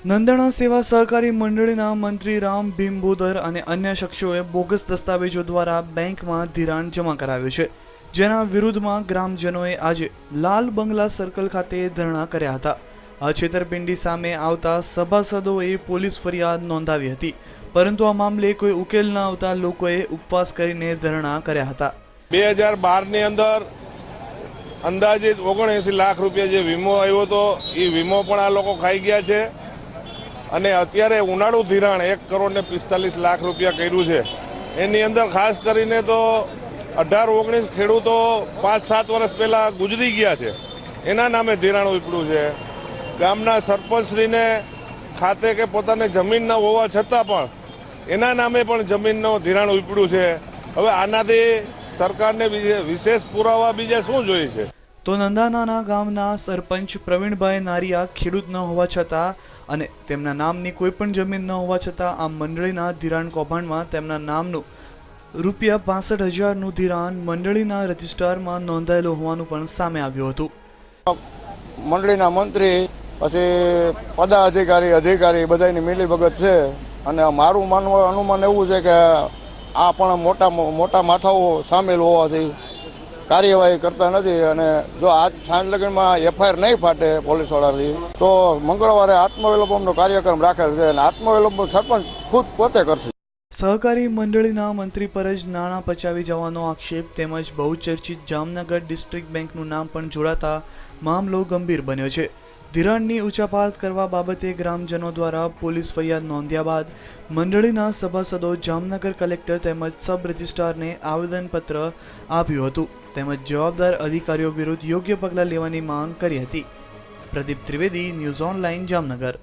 નંદાણા સેવા સહકારી મંડળીના મંત્રી રામ ભીમભોદર અને અન્ય શખ્સોએ બોગસ દસ્તાવેજો દ્વારા બેંકમાં ધિરાણ જમા કરાવ્યું છે, જેના વિરુદ્ધમાં ગ્રામજનોએ આજે લાલ બંગલા સર્કલ ખાતે ધરણા કર્યા હતા। આ છેતરપિંડી સામે આવતા સભાસદોએ પોલીસ ફરિયાદ નોંધાવી હતી, પરંતુ આ મામલે કોઈ ઉકેલ ન આવતા લોકોએ ઉપવાસ કરીને ધરણા કર્યા હતા। 2012 ની અંદર અંદાજિત 79 લાખ રૂપિયા જે વીમો આવ્યો હતો એ વીમો પણ આ લોકો ખાઈ ગયા છે અને અત્યારે ઉનાળુ ધિરાણ 1,45 લાખ રૂપિયા કર્યું છે। એની અંદર ખાસ કરીને તો 18-19 ખેડૂતો 5-7 વર્ષ પહેલા ગુજરી ગયા છે, એના નામે ધિરાણ ઉપડ્યું છે। ગામના સરપંચશ્રીને ખાતે કે પોતાને જમીન ન હોવા છતાં પણ એના નામે પણ જમીનનો ધિરાણ ઉપડ્યું છે। હવે આનાથી સરકારને વિશેષ પુરાવા બીજા શું જોઈએ છે? તો નંદાનાના ગામના સરપંચ પ્રવીણભાઈ નારિયા ખેડૂત ન હોવા છતાં અને તેમના નામની કોઈ પણ જમીન ન હોવા છતાં આ મંડળીના ધિરાણ કૌભાંડમાં તેમના નામનું ₹65,000નું ધિરાણ મંડળીના રજિસ્ટરમાં નોંધાયેલું હોવાનું પણ સામે આવ્યું હતું। મંડળીના મંત્રી પછી અધિકારી બધાની મિલીભગત છે અને મારું અનુમાન એવું છે કે આ પણ મોટા માથાઓ સામેલ હોવાથી કાર્યવાહી કરતા નથી અને જો આજ સાંજ લગ્નમાં FIR નહીં ફાટે પોલીસવાળાથી તો મંગળવારે આત્મવિલોપનનો કાર્યક્રમ રાખેલ છે અને આત્મવિલોપન સરપંચ ખુદ પોતે કરશે। સહકારી મંડળીના મંત્રી પર જ નાણાં પચાવી જવાનો આક્ષેપ તેમજ બહુચર્ચિત જામનગર ડિસ્ટ્રિક્ટ બેંકનું નામ પણ જોડાતા મામલો ગંભીર બન્યો છે। ધિરાણની ઉચાપાત કરવા બાબતે ગ્રામજનો દ્વારા પોલીસ ફરિયાદ નોંધ્યા બાદ મંડળીના સભાસદો જામનગર કલેક્ટર તેમજ સબ રજિસ્ટ્રારને આવેદનપત્ર આપ્યું હતું તેમજ જવાબદાર અધિકારીઓ વિરુદ્ધ યોગ્ય પગલાં લેવાની માંગ કરી હતી। Pradeep Trivedi, news online, Jamnagar.